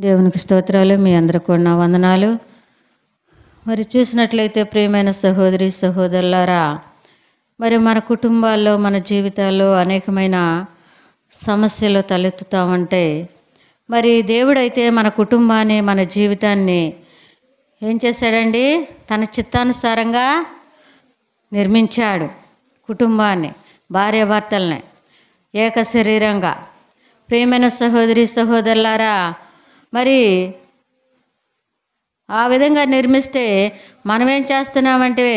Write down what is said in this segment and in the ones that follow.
దేవునికి స్తోత్రాలు. మీ అందరికీ కూడా నా వందనాలు. మరి చూసినట్లయితే ప్రియమైన సహోదరి సహోదరులారా, మరి మన కుటుంబాల్లో మన జీవితాల్లో అనేకమైన సమస్యలు తలెత్తుతామంటే, మరి దేవుడైతే మన కుటుంబాన్ని మన జీవితాన్ని ఏం చేశాడండి? తన చిత్తానుసారంగా నిర్మించాడు. కుటుంబాన్ని, భార్యాభర్తల్ని ఏక శరీరంగా. ప్రియమైన సహోదరి సహోదరులారా, మరి ఆ విధంగా నిర్మిస్తే మనం ఏం చేస్తున్నామంటే,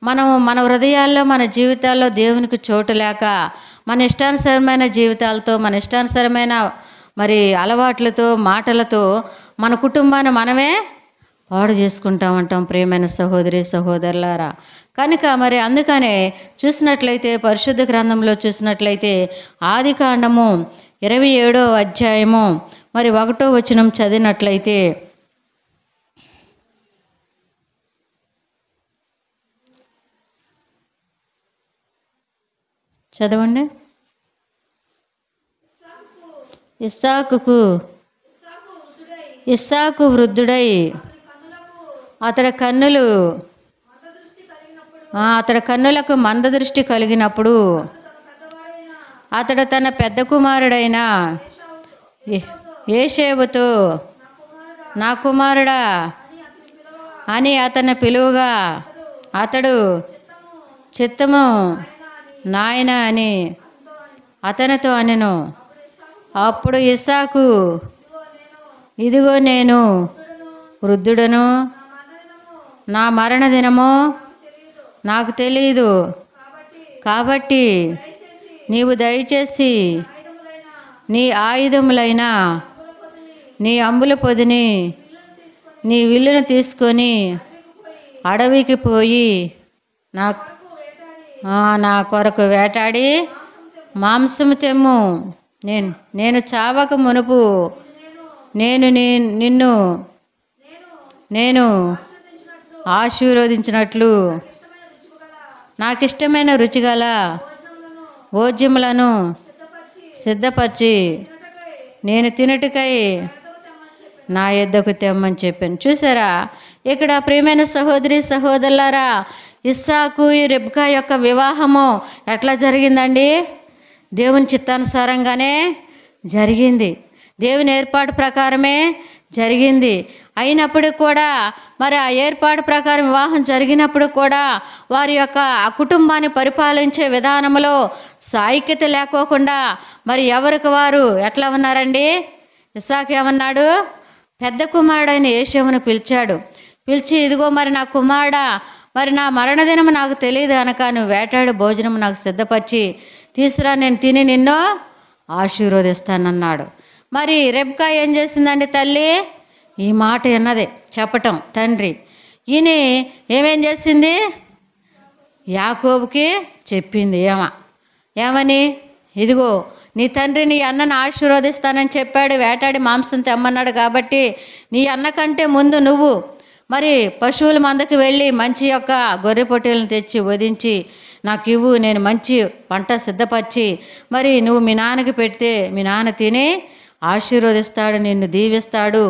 మన హృదయాల్లో మన జీవితాల్లో దేవునికి చోటు లేక మన ఇష్టానుసరమైన జీవితాలతో మన ఇష్టానుసరమైన మరి అలవాట్లతో మాటలతో మన కుటుంబాన్ని మనమే పాడు చేసుకుంటా ఉంటాం. ప్రియమైన సహోదరి సహోదరులారా, కనుక మరి అందుకనే చూసినట్లయితే పరిశుద్ధ గ్రంథంలో చూసినట్లయితే ఆదికాండము 27వ అధ్యాయము మరి 1వ వచనం చదివినట్లయితే, చదవండి. ఇస్సాకు వృద్ధుడై అతడి కన్నులకు మందదృష్టి కలిగినప్పుడు అతడు తన పెద్ద కుమారుడైన ఏషేవుతో, నా కుమారుడా అని అతన్ని పిలువగా, అతడు చిత్తము నాయన అని అతనితో అనెను. అప్పుడు ఇస్సాకు, ఇదిగో నేను వృద్ధుడను, నా మరణ దినము నాకు తెలియదు, కాబట్టి నీవు దయచేసి నీ ఆయుధములైన నీ అంబుల పొదిని నీ విల్లును తీసుకొని అడవికి పోయి నా కొరకు వేటాడి మాంసము తెమ్ము. నేను చావక మునుపు నేను ఆశీర్వదించినట్లు నాకిష్టమైన రుచిగల భోజ్యములను సిద్ధపరిచి నేను తినుటకై నా యొద్దకు తెమ్మని చెప్పాను. చూసారా, ఇక్కడ ప్రియమైన సహోదరి సహోదరులారా, ఇస్సాకు రెబ్కా యొక్క వివాహము ఎట్లా జరిగిందండి? దేవుని చిత్తానుసారంగానే జరిగింది, దేవుని ఏర్పాటు ప్రకారమే జరిగింది. అయినప్పుడు కూడా మరి ఆ ఏర్పాటు ప్రకారం వివాహం జరిగినప్పుడు కూడా వారి యొక్క ఆ కుటుంబాన్ని పరిపాలించే విధానంలో సాయిక్యత లేకోకుండా మరి ఎవరికి వారు ఎట్లా ఉన్నారండి? ఇస్సాకు ఏమన్నాడు? పెద్ద కుమారుడైన ఏషేవును పిలిచాడు. పిలిచి, ఇదిగో మరి నా కుమారుడా, మరి నా మరణదినము నాకు తెలియదు కనుక నువ్వు వేటాడు భోజనం నాకు సిద్ధపరిచి తీసురా, నేను తిని నిన్ను ఆశీర్వదిస్తానన్నాడు. మరి రెబ్కా ఏం చేసిందండి? తల్లి ఈ మాట విన్నది చెప్పటం తండ్రి. ఈయన ఏమేం చేసింది? యాకోబుకి చెప్పింది. ఏమని? ఇదిగో నీ తండ్రి నీ అన్నను ఆశీర్వదిస్తానని చెప్పాడు, వేటాడి మాంసం తెమ్మన్నాడు, కాబట్టి నీ అన్న కంటే ముందు నువ్వు మరి పశువుల మందకి వెళ్ళి మంచి యొక్క గొర్రె పొట్టేలను తెచ్చి వధించి నాకు ఇవ్వు, నేను మంచి వంట సిద్ధపరిచి మరి నువ్వు మీ నాన్నకి పెడితే మీ నాన్న తిని ఆశీర్వదిస్తాడు, నిన్ను దీవిస్తాడు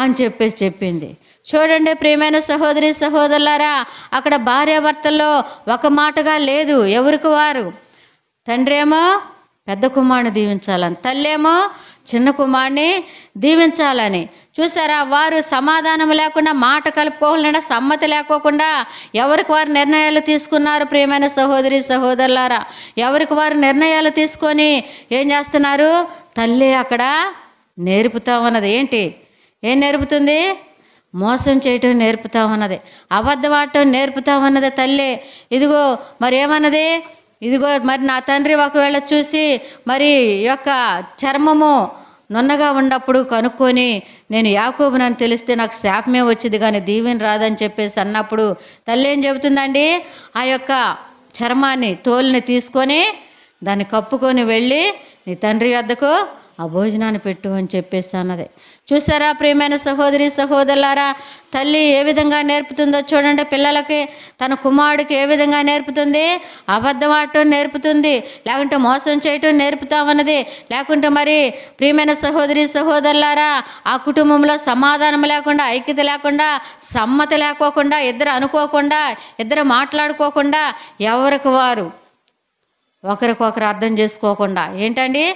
అని చెప్పింది. చూడండి ప్రియమైన సహోదరి సహోదరులారా, అక్కడ భార్యాభర్తల్లో ఒక మాటగా లేదు, ఎవరికి వారు. తండ్రి ఏమో పెద్ద కుమారుని దీవించాలని, తల్లేమో చిన్న కుమారుని దీవించాలని. చూసారా, వారు సమాధానం లేకుండా, మాట కలుపుకోకుండా, సమ్మతి లేకోకుండా ఎవరికి వారు నిర్ణయాలు తీసుకున్నారు. ప్రియమైన సహోదరి సహోదరులారా, ఎవరికి వారు నిర్ణయాలు తీసుకొని ఏం చేస్తున్నారు? తల్లి అక్కడ నేర్పుతా ఉన్నది. ఏం నేర్పుతుంది? మోసం చేయటం నేర్పుతా ఉన్నది, అబద్ధం ఆడటం నేర్పుతా ఉన్నది తల్లి. ఇదిగో మరి ఏమన్నది? ఇదిగో మరి నా తండ్రి ఒకవేళ చూసి మరి యొక్క చర్మము నున్నగా ఉన్నప్పుడు కనుక్కొని నేను యాకోబునని తెలిస్తే నాకు శాపమే వచ్చింది కానీ దీవెన రాదని చెప్పేసి అన్నప్పుడు తల్లి ఏం చెబుతుందండి? ఆ యొక్క చర్మాన్ని తోలుని తీసుకొని దాన్ని కప్పుకొని వెళ్ళి నీ తండ్రి వద్దకు ఆ భోజనాన్ని పెట్టు అని చెప్పేసి అన్నది. చూసారా ప్రియమైన సహోదరి సహోదరులారా, తల్లి ఏ విధంగా నేర్పుతుందో చూడండి. పిల్లలకి తన కుమారుడికి ఏ విధంగా నేర్పుతుంది? అబద్ధం ఆడటం నేర్పుతుంది, లేకుంటే మోసం చేయటం నేర్పుతామన్నది. లేకుంటే మరి ప్రియమైన సహోదరి సహోదరులారా, ఆ కుటుంబంలో సమాధానం లేకుండా, ఐక్యత లేకుండా, సమ్మతి లేకోకుండా, ఇద్దరు అనుకోకుండా, ఇద్దరు మాట్లాడుకోకుండా, ఎవరికి వారు ఒకరికొకరు అర్థం చేసుకోకుండా ఏంటండి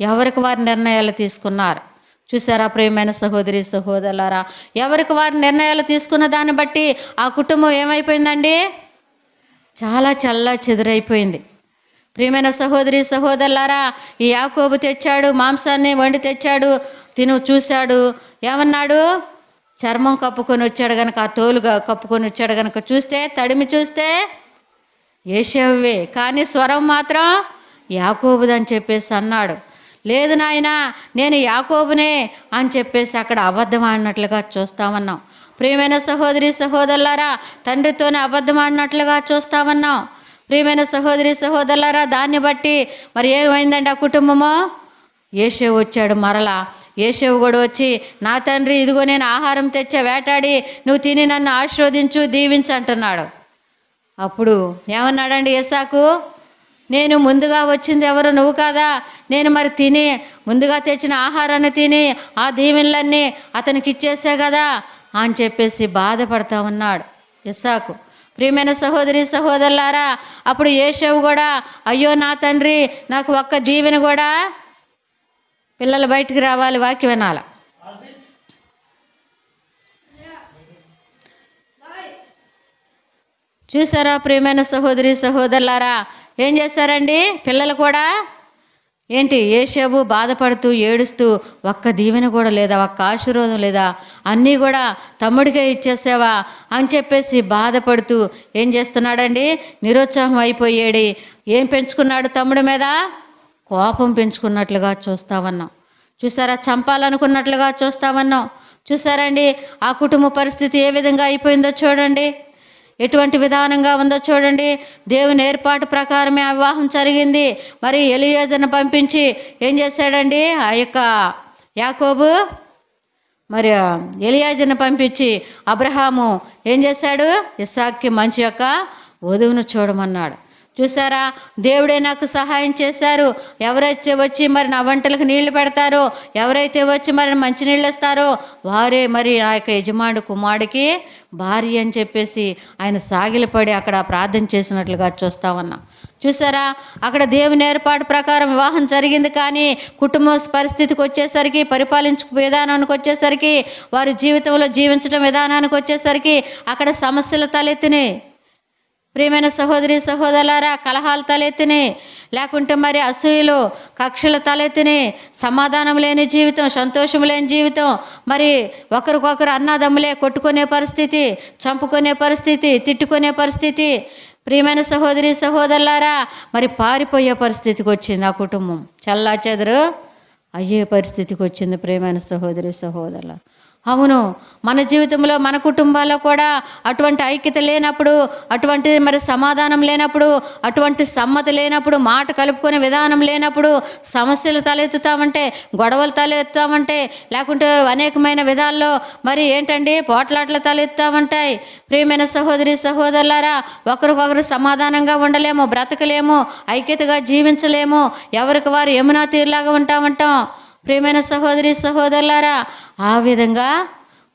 ఎవరికి వారి నిర్ణయాలు తీసుకున్నారు. చూసారా ప్రియమైన సహోదరి సహోదరులారా, ఎవరికి వారి నిర్ణయాలు తీసుకున్న దాన్ని బట్టి ఆ కుటుంబం ఏమైపోయిందండి? చాలా చల్లా చెదురైపోయింది. ప్రియమైన సహోదరి సహోదరులారా, ఈ యాకోబు తెచ్చాడు, మాంసాన్ని వండి తెచ్చాడు, తిను చూశాడు, ఏమన్నాడు? చర్మం కప్పుకొని వచ్చాడు కనుక, ఆ తోలుగా కప్పుకొని వచ్చాడు కనుక చూస్తే, తడిమి చూస్తే ఏషావువే, కానీ స్వరం మాత్రం యాకోబుదని చెప్పేసి అన్నాడు. లేదు నాయన, నేను యాకోబునే అని చెప్పేసి అక్కడ అబద్ధం ఆడినట్లుగా చూస్తామన్నాం. ప్రియమైన సహోదరి సహోదరులారా, తండ్రితోనే అబద్ధం ఆడినట్లుగా చూస్తామన్నాం. ప్రియమైన సహోదరి సహోదరులారా, దాన్ని బట్టి మరి ఏమైందండి ఆ కుటుంబము? ఏషావు వచ్చాడు మరలా. ఏషావు కూడా వచ్చి, నా తండ్రి ఇదిగో నేను ఆహారం తెచ్చా, వేటాడి నువ్వు తిని నన్ను ఆశీర్వదించు, దీవించు అంటున్నాడు. అప్పుడు ఏమన్నాడండి ఏసాకు? నేను ముందుగా వచ్చింది ఎవరు? నువ్వు కాదా? నేను మరి తిని ముందుగా తెచ్చిన ఆహారాన్ని తిని ఆ దీవెనలన్నీ అతనికి ఇచ్చేసా కదా అని చెప్పేసి బాధపడతా ఉన్నాడు ఇస్సాకు. ప్రియమైన సహోదరి సహోదరులారా, అప్పుడు ఏషావు కూడా, అయ్యో నా తండ్రి, నాకు ఒక్క దీవెన కూడా, పిల్లలు బయటికి రావాలి, వాక్యం వినాల. చూసారా ప్రియమైన సహోదరి సహోదరులారా, ఏం చేశారండి? పిల్లలు కూడా ఏంటి, ఏషావు బాధపడుతూ ఏడుస్తూ, ఒక్క దీవెన కూడా లేదా, ఒక్క ఆశీర్వాదం లేదా, అన్నీ కూడా తమ్ముడికే ఇచ్చేసావా అని చెప్పేసి బాధపడుతూ ఏం చేస్తున్నాడండి? నిరుత్సాహం అయిపోయాడు. ఏం పెంచుకున్నాడు తమ్ముడి మీద? కోపం పెంచుకున్నట్లుగా చూస్తామన్నాం. చూసారా, చంపాలనుకున్నట్లుగా చూస్తామన్నాం. చూసారండి ఆ కుటుంబ పరిస్థితి ఏ విధంగా అయిపోయిందో చూడండి, ఎటువంటి విధానంగా ఉందో చూడండి. దేవుని ఏర్పాటు ప్రకారమే ఆ వివాహం జరిగింది. మరి ఎలియాజర్ను పంపించి ఏం చేశాడండి ఆ యొక్క యాకోబు? మరి ఎలియాజర్ను పంపించి అబ్రహాము ఏం చేశాడు? ఇస్సాక్కి మంచి యొక్క వధువును చూడమన్నాడు. చూసారా, దేవుడే నాకు సహాయం చేశారు. ఎవరైతే వచ్చి మరి నా వంటలకు నీళ్లు పెడతారో, ఎవరైతే వచ్చి మరి మంచినీళ్ళు ఇస్తారో వారే మరి ఆ యొక్క యజమానుడు కుమారుడికి భార్య అని చెప్పేసి ఆయన సాగిలపడి అక్కడ ప్రార్థన చేసినట్లుగా చూస్తామన్నా. చూసారా, అక్కడ దేవుని ఏర్పాటు ప్రకారం వివాహం జరిగింది. కానీ కుటుంబ పరిస్థితికి వచ్చేసరికి, పరిపాలించు విధానానికి వచ్చేసరికి, వారి జీవితంలో జీవించడం విధానానికి వచ్చేసరికి అక్కడ సమస్యలు తలెత్తినాయి. ప్రియమైన సహోదరి సహోదరులారా, కలహాలు తలెత్తినాయి, లేకుంటే మరి అసూయలు కక్షలు తలెత్తినాయి, సమాధానం లేని జీవితం, సంతోషం లేని జీవితం, మరి ఒకరికొకరు అన్నదమ్ములే కొట్టుకునే పరిస్థితి, చంపుకునే పరిస్థితి, తిట్టుకునే పరిస్థితి. ప్రియమైన సహోదరి సహోదరులారా, మరి పారిపోయే పరిస్థితికి వచ్చింది ఆ కుటుంబం, చల్లా చెదరు అయ్యే పరిస్థితికి వచ్చింది. ప్రియమైన సహోదరి సహోదరుల, అవును, మన జీవితంలో మన కుటుంబాల్లో కూడా అటువంటి ఐక్యత లేనప్పుడు, అటువంటి మరి సమాధానం లేనప్పుడు, అటువంటి సమ్మతి లేనప్పుడు, మాట కలుపుకునే విధానం లేనప్పుడు సమస్యలు తలెత్తుతామంటే, గొడవలు తలెత్తామంటే, లేకుంటే అనేకమైన విధాల్లో మరి ఏంటండి పోట్లాట్లు తలెత్తామంటాయి. ప్రియమైన సహోదరి సహోదరులారా, ఒకరికొకరు సమాధానంగా ఉండలేము, బ్రతకలేము, ఐక్యతగా జీవించలేము, ఎవరికి వారు యమునా తీరులాగా ఉంటామంటాం. ప్రియమైన సహోదరి సహోదరులారా, ఆ విధంగా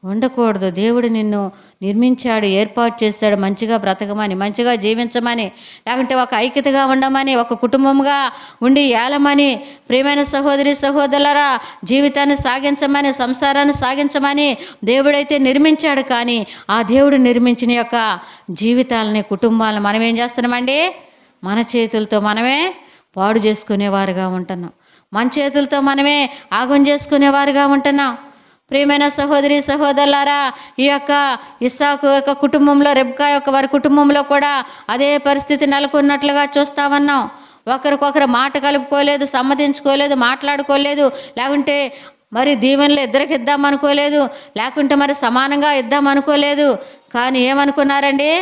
ఉండకూడదు. దేవుడు నిన్ను నిర్మించాడు, ఏర్పాటు చేశాడు మంచిగా బ్రతకమని, మంచిగా జీవించమని, లేకుంటే ఒక ఐక్యతగా ఉండమని, ఒక కుటుంబంగా ఉండి ఏలమని. ప్రియమైన సహోదరి సహోదరులారా, జీవితాన్ని సాగించమని, సంసారాన్ని సాగించమని దేవుడైతే నిర్మించాడు. కానీ ఆ దేవుడు నిర్మించిన యొక్క జీవితాలని, కుటుంబాలను మనం ఏం చేస్తున్నామండి? మన చేతులతో మనమే పాడు చేసుకునేవారుగా ఉంటున్నాం, మన చేతులతో మనమే ఆగం చేసుకునేవారుగా ఉంటున్నాం. ప్రియమైన సహోదరి సహోదరులారా, ఈ యొక్క ఇస్సాకు యొక్క కుటుంబంలో, రెబ్కా యొక్క వారి కుటుంబంలో కూడా అదే పరిస్థితి నెలకొన్నట్లుగా చూస్తామన్నాం. ఒకరికొకరు మాట కలుపుకోలేదు, సమ్మతించుకోలేదు, మాట్లాడుకోలేదు, లేకుంటే మరి దీవెనలు ఇద్దరికి ఇద్దాం అనుకోలేదు, లేకుంటే మరి సమానంగా ఇద్దాం అనుకోలేదు. కానీ ఏమనుకున్నారండి?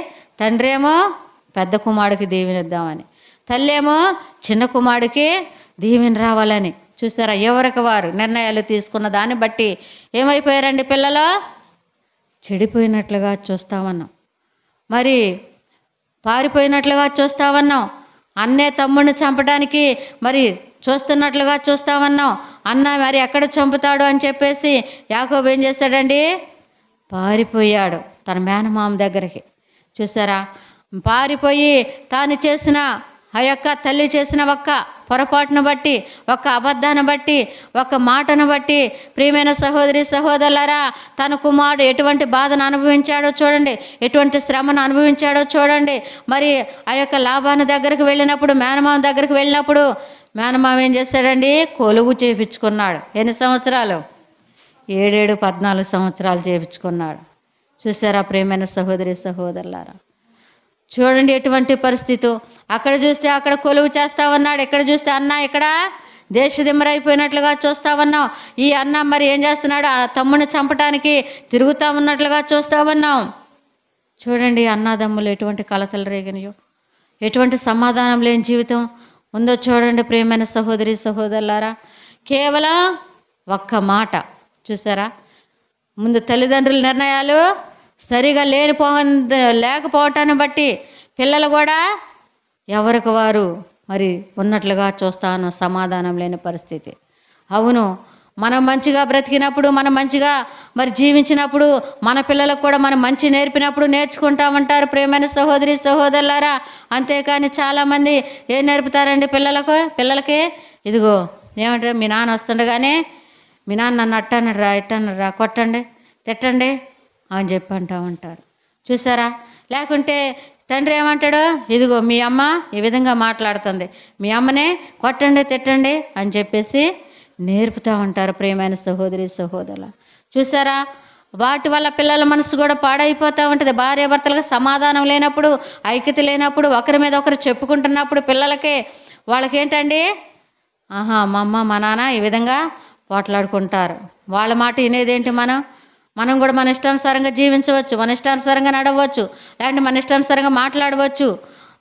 తండ్రి ఏమో పెద్ద కుమారుడికి దీవెన ఇద్దామని, తల్లి ఏమో చిన్న కుమారుడికి దీవెన రావాలని. చూసారా, ఎవరికి వారు నిర్ణయాలు తీసుకున్న దాన్ని బట్టి ఏమైపోయారండి పిల్లలు? చెడిపోయినట్లుగా చూస్తామన్నాం, మరి పారిపోయినట్లుగా చూస్తామన్నాం, అన్నే తమ్ముడిని చంపడానికి మరి చూస్తున్నట్లుగా చూస్తామన్నాం. అన్న మరి ఎక్కడ చంపుతాడు అని చెప్పేసి యాకోబు ఏం చేశాడండి? పారిపోయాడు తన మేనమామ దగ్గరికి. చూసారా, పారిపోయి తాను చేసిన ఆ యొక్క తల్లి చేసిన ఒక్క పొరపాటును బట్టి, ఒక్క అబద్ధాన్ని బట్టి, ఒక్క మాటను బట్టి ప్రియమైన సహోదరి సహోదరులారా, తన కుమారుడు ఎటువంటి బాధను అనుభవించాడో చూడండి, ఎటువంటి శ్రమను అనుభవించాడో చూడండి. మరి ఆ యొక్క లాభాన్ని దగ్గరికి వెళ్ళినప్పుడు, మేనమామ దగ్గరికి వెళ్ళినప్పుడు మేనమామ ఏం చేశాడండి? కొలువు చేయించుకున్నాడు. ఎన్ని సంవత్సరాలు? 14 సంవత్సరాలు చేయించుకున్నాడు. చూసారా ప్రియమైన సహోదరి సహోదరులారా, చూడండి ఎటువంటి పరిస్థితి. అక్కడ చూస్తే అక్కడ కొలువు చేస్తామన్నాడు, ఇక్కడ చూస్తే అన్న ఇక్కడ దేశదిమ్మరైపోయినట్లుగా చూస్తామన్నాం. ఈ అన్న మరి ఏం చేస్తున్నాడు? ఆ తమ్ముడిని చంపటానికి తిరుగుతా ఉన్నట్లుగా చూస్తామన్నాం. చూడండి అన్నదమ్ములు ఎటువంటి కలతలు రేగినాయో, ఎటువంటి సమాధానం లేని జీవితం ఉందో చూడండి ప్రియమైన సహోదరి సహోదరులారా. కేవలం ఒక్క మాట. చూసారా, ముందు తల్లిదండ్రుల నిర్ణయాలు సరిగా లేకపోవటాన్ని బట్టి పిల్లలు కూడా ఎవరికి వారు మరి ఉన్నట్లుగా చూస్తాను, సమాధానం లేని పరిస్థితి. అవును, మనం మంచిగా బ్రతికినప్పుడు, మనం మంచిగా మరి జీవించినప్పుడు మన పిల్లలకు కూడా మనం మంచి నేర్పినప్పుడు నేర్చుకుంటా ఉంటారు ప్రియమైన సహోదరి సహోదరులారా. అంతేకాని చాలామంది ఏం నేర్పుతారండి పిల్లలకి? ఇదిగో ఏమంటారు, మీ నాన్న వస్తుండగానే మీ నాన్న నన్ను అట్టనరా ఇట్టనరా, కొట్టండి తిట్టండి అని చెప్పి అంటూ ఉంటారు. చూసారా, లేకుంటే తండ్రి ఏమంటాడు? ఇదిగో మీ అమ్మ ఈ విధంగా మాట్లాడుతుంది, మీ అమ్మనే కొట్టండి తిట్టండి అని చెప్పేసి నేర్పుతూ ఉంటారు ప్రియమైన సహోదరి సహోదరుల. చూసారా, వాటి వల్ల పిల్లల మనసు కూడా పాడైపోతూ ఉంటుంది. భార్యాభర్తలకు సమాధానం లేనప్పుడు, ఐక్యత లేనప్పుడు, ఒకరి మీద ఒకరు చెప్పుకుంటున్నప్పుడు పిల్లలకి వాళ్ళకేంటండి? ఆహా, మా అమ్మ మా నాన్న ఈ విధంగా పోట్లాడుకుంటారు, వాళ్ళ మాట వినేదేంటి? మనం కూడా మన ఇష్టానుసారంగా జీవించవచ్చు, మన ఇష్టానుసారంగా నడవచ్చు, లేదంటే మన ఇష్టానుసారంగా మాట్లాడవచ్చు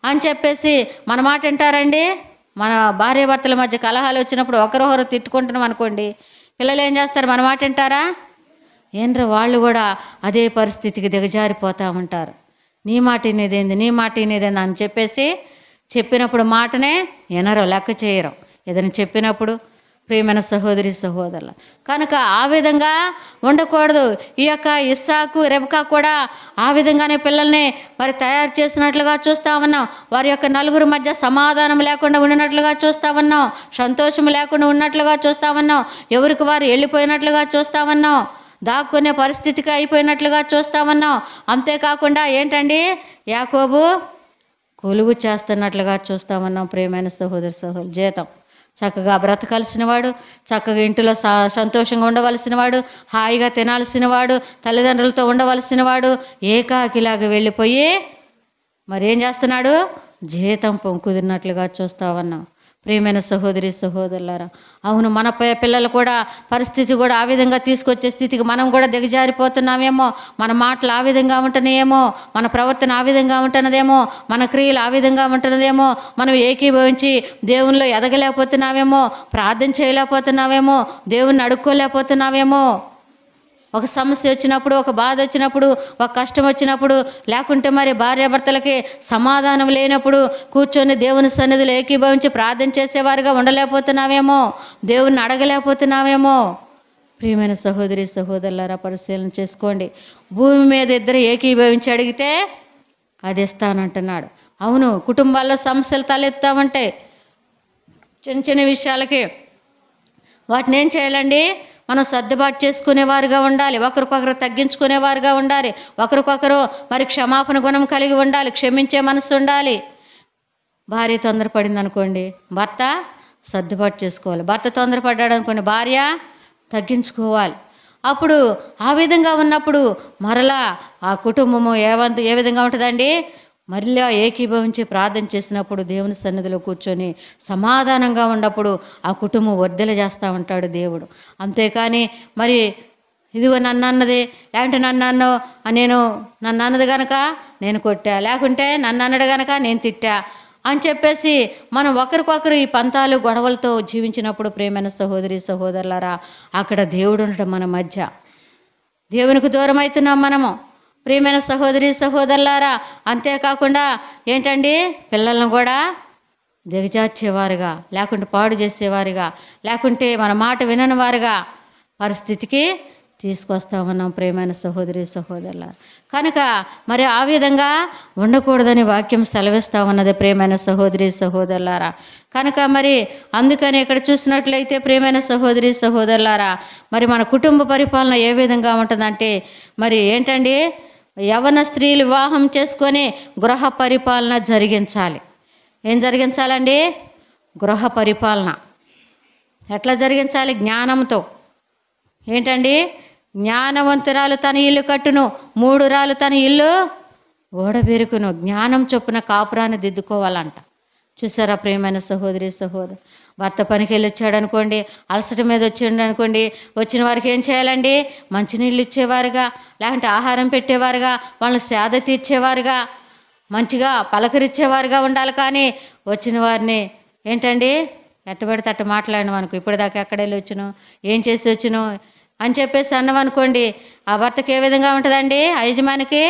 అని చెప్పేసి మన మాట వింటారండి? మన భార్యాభర్తల మధ్య కలహాలు వచ్చినప్పుడు ఒకరొకరు తిట్టుకుంటున్నాం అనుకోండి, పిల్లలు ఏం చేస్తారు? మన మాట వింటారా? ఏంట్రా, వాళ్ళు కూడా అదే పరిస్థితికి దిగజారిపోతూ ఉంటారు. నీ మాట వినేదేంది, నీ మాట వినేదేంది అని చెప్పేసి చెప్పినప్పుడు మాటనే వినరు, లెక్క చేయరు. ఏదైనా చెప్పినప్పుడు ప్రియమైన సహోదరి సహోదరుల, కనుక ఆ విధంగా ఉండకూడదు. ఈ యొక్క ఇస్సాకు రెబకా కూడా ఆ విధంగానే పిల్లల్ని మరి తయారు చేసినట్లుగా చూస్తా ఉన్నాం. వారి యొక్క నలుగురు మధ్య సమాధానం లేకుండా ఉండినట్లుగా చూస్తా ఉన్నాం, సంతోషం లేకుండా ఉన్నట్లుగా చూస్తా ఉన్నాం, ఎవరికి వారు వెళ్ళిపోయినట్లుగా చూస్తా ఉన్నాం, దాక్కునే పరిస్థితికి అయిపోయినట్లుగా చూస్తా ఉన్నాం. అంతేకాకుండా ఏంటండి, యాకోబు కొలువు చేస్తున్నట్లుగా చూస్తా ఉన్నాం ప్రియమైన సహోదరి సహోదరు. జీతం చక్కగా బ్రతకాల్సిన వాడు, చక్కగా ఇంటిలో సంతోషంగా ఉండవలసిన వాడు, హాయిగా తినాల్సిన వాడు, తల్లిదండ్రులతో ఉండవలసిన వాడు ఏకాకిలాగా వెళ్ళిపోయి మరి ఏం చేస్తున్నాడు? జీతం కుదిరినట్లుగా చూస్తా ఉన్నాం ప్రియమైన సహోదరి సహోదరులారా. అవును, మన పిల్లలు కూడా పరిస్థితి కూడా ఆ విధంగా తీసుకొచ్చే స్థితికి మనం కూడా దిగజారిపోతున్నామేమో, మన మాటలు ఆ విధంగా ఉంటున్నాయేమో, మన ప్రవర్తన ఆ విధంగా ఉంటున్నదేమో, మన క్రియలు ఆ విధంగా ఉంటున్నదేమో, మనం ఏకీభవించి దేవునిలో ఎదగలేకపోతున్నామేమో, ప్రార్థన చేయలేకపోతున్నామేమో, దేవుణ్ణి అడుక్కోలేకపోతున్నామేమో. ఒక సమస్య వచ్చినప్పుడు, ఒక బాధ వచ్చినప్పుడు, ఒక కష్టం వచ్చినప్పుడు, లేకుంటే మరి భార్యాభర్తలకి సమాధానం లేనప్పుడు కూర్చొని దేవుని సన్నిధిలో ఏకీభవించి ప్రార్థన చేసేవారుగా ఉండలేకపోతున్నామేమో, దేవుణ్ణి అడగలేకపోతున్నామేమో. ప్రియమైన సహోదరి సహోదరులారా, పరిశీలన చేసుకోండి. భూమి మీద ఇద్దరు ఏకీభవించి అడిగితే అది ఇస్తానంటున్నాడు. అవును, కుటుంబాల్లో సమస్యలు తలెత్తామంటే చిన్న చిన్న విషయాలకి వాటిని ఏం చేయాలండి? మనం సర్దుబాటు చేసుకునేవారుగా ఉండాలి, ఒకరికొకరు తగ్గించుకునేవారుగా ఉండాలి, ఒకరికొకరు మరి క్షమాపణ గుణం కలిగి ఉండాలి, క్షమించే మనసు ఉండాలి. భార్య తొందరపడింది అనుకోండి, భర్త సర్దుబాటు చేసుకోవాలి. భర్త తొందరపడ్డాడు అనుకోండి, భార్య తగ్గించుకోవాలి. అప్పుడు ఆ విధంగా ఉన్నప్పుడు మరలా ఆ కుటుంబము ఏ విధంగా ఉంటుందండి? మరలా ఏకీభవించి ప్రార్థన చేసినప్పుడు దేవుని సన్నిధిలో కూర్చొని సమాధానంగా ఉన్నప్పుడు ఆ కుటుంబం వర్ధల చేస్తూ ఉంటాడు దేవుడు. అంతేకాని మరి ఇదిగో నన్ను అన్నది, లేకుంటే నన్ను అన్నది కనుక నేను కొట్టా, లేకుంటే నన్ను అన్నడు కనుక నేను తిట్టా అని చెప్పేసి మనం ఒకరికొకరు ఈ పంతాలు గొడవలతో జీవించినప్పుడు ప్రియమైన సహోదరి సహోదరులారా, అక్కడ దేవుడు ఉండటం మన మధ్య. దేవునికి దూరం అవుతున్నాం మనము ప్రియమైన సహోదరి సహోదరులారా. అంతేకాకుండా ఏంటండి, పిల్లలను కూడా దిగజార్చేవారుగా, లేకుంటే పాడు చేసేవారుగా, లేకుంటే మన మాట వినని వారుగా పరిస్థితికి తీసుకొస్తామన్నాం ప్రియమైన సహోదరి సహోదరుల. కనుక మరి ఆ విధంగా ఉండకూడదని వాక్యం సెలవిస్తా ఉన్నది ప్రియమైన సహోదరి సహోదరులారా. కనుక మరి అందుకని ఇక్కడ చూసినట్లయితే ప్రియమైన సహోదరి సహోదరులారా, మరి మన కుటుంబ పరిపాలన ఏ విధంగా ఉంటుందంటే మరి ఏంటండి, యవ్వన స్త్రీలు వివాహం చేసుకొని గృహ పరిపాలన జరిగించాలి. ఏం జరిగించాలండి? గృహ పరిపాలన ఎట్లా జరిగించాలి? జ్ఞానంతో. ఏంటండి, జ్ఞానవంతురాలు తన ఇల్లు కట్టును, మూఢురాలు తన ఇల్లు ఓడబెరుకును. జ్ఞానం చొప్పున కాపురాన్ని దిద్దుకోవాలంట. చూసారా ప్రియమైన సహోదరి సహోదరు, భర్త పనికి వెళ్ళి వచ్చాడు అనుకోండి, అలసట మీద వచ్చాడు అనుకోండి, వచ్చిన వారికి ఏం చేయాలండి? మంచినీళ్ళు ఇచ్చేవారుగా, లేకుంటే ఆహారం పెట్టేవారుగా, వాళ్ళని సేద తీర్చేవారుగా, మంచిగా పలకరించేవారుగా ఉండాలి. కానీ వచ్చిన వారిని ఏంటండి ఎట్టబడితే అట్ట మాట్లాడినాం అనుకో, ఇప్పటిదాకా ఎక్కడ వెళ్ళి వచ్చినావు, ఏం చేసి వచ్చినావు అని చెప్పేసి అన్నాం అనుకోండి, ఆ భర్తకి ఏ విధంగా ఉంటుందండి? ఆ యజమానికి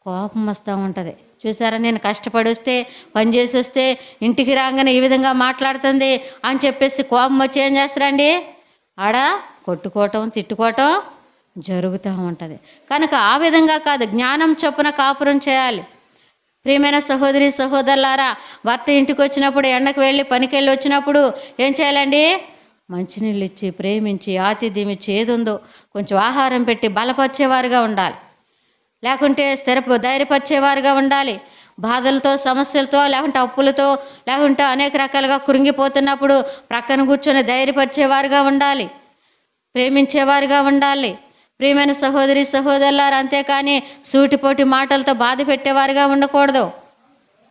కోపం వస్తూ ఉంటుంది. చూసారా, నేను కష్టపడి వస్తే, పని చేసి వస్తే ఇంటికి రాగానే ఈ విధంగా మాట్లాడుతుంది అని చెప్పేసి కోపం వచ్చి ఏం చేస్తారండి? ఆడ కొట్టుకోవటం, తిట్టుకోవటం జరుగుతూ ఉంటుంది. కనుక ఆ విధంగా కాదు, జ్ఞానం చొప్పున కాపురం చేయాలి. ప్రియమైన సహోదరి సహోదరులారా, భర్త ఇంటికి వచ్చినప్పుడు, ఎండకు వెళ్ళి పనికి వెళ్ళి వచ్చినప్పుడు ఏం చేయాలండి? మంచినీళ్ళు ఇచ్చి, ప్రేమించి, ఆతిథ్యం ఇచ్చి, ఏది ఉందో కొంచెం ఆహారం పెట్టి బలపరిచేవారుగా ఉండాలి. లేకుంటే ధైర్యపరిచేవారుగా ఉండాలి. బాధలతో, సమస్యలతో, లేకుంటే అప్పులతో, లేకుంటే అనేక రకాలుగా కృంగిపోతున్నప్పుడు ప్రక్కన కూర్చొని ధైర్యపరిచేవారుగా ఉండాలి, ప్రేమించేవారుగా ఉండాలి. ప్రియమైన సహోదరి సహోదరులారా, అంతేకాని సూటిపోటి మాటలతో బాధ పెట్టేవారుగా ఉండకూడదు.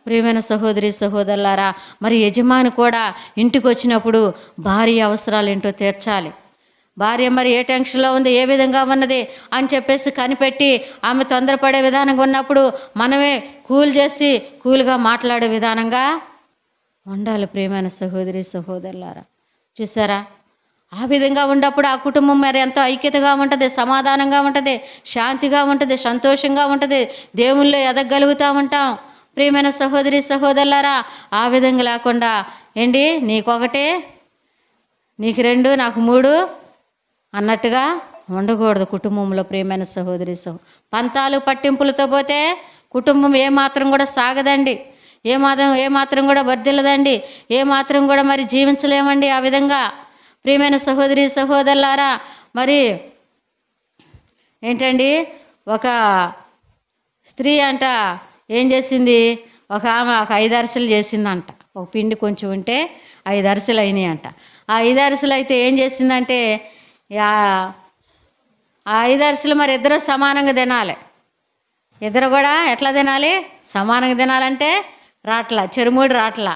ప్రియమైన సహోదరి సహోదరులారా, మరి యజమాని కూడా ఇంటికి వచ్చినప్పుడు భార్య అవసరాలు ఏంటో తీర్చాలి. భార్య మరి ఏ టెన్షన్లో ఉంది, ఏ విధంగా ఉన్నది అని చెప్పేసి కనిపెట్టి, ఆమె తొందరపడే విధానంగా ఉన్నప్పుడు మనమే కూల్గా మాట్లాడే విధానంగా ఉండాలి. ప్రియమైన సహోదరి సహోదరులారా, చూసారా, ఆ విధంగా ఉన్నప్పుడు ఆ కుటుంబం మరి ఎంతో ఐక్యతగా ఉంటుంది, సమాధానంగా ఉంటుంది, శాంతిగా ఉంటుంది, సంతోషంగా ఉంటుంది, దేవుళ్ళు ఎదగలుగుతూ ఉంటాం. ప్రియమైన సహోదరి సహోదరులారా, ఆ విధంగా లేకుండా ఏంటి, నీకొకటే, నీకు 2, నాకు 3 అన్నట్టుగా ఉండకూడదు కుటుంబంలో. ప్రియమైన సహోదరి పంతాలు పట్టింపులతో పోతే కుటుంబం ఏమాత్రం కూడా సాగదండి, ఏమాత్రం కూడా వర్ధిల్లదండి, ఏమాత్రం కూడా మరి జీవించలేమండి ఆ విధంగా. ప్రియమైన సహోదరి సహోదరులారా, మరి ఏంటండి, ఒక స్త్రీ అంట ఏం చేసింది, ఒక 5 అరిసెలు చేసిందంట. ఒక పిండి కొంచెం ఉంటే 5 అరిసెలు అయినాయి అంట. ఆ 5 అరిసెలు అయితే ఏం చేసిందంటే, ఆ 5 అరిసెలు మరి ఇద్దరు సమానంగా తినాలి. ఇద్దరు కూడా ఎట్లా తినాలి? సమానంగా తినాలంటే రాట్ల చెరుమూడు రాట్ల,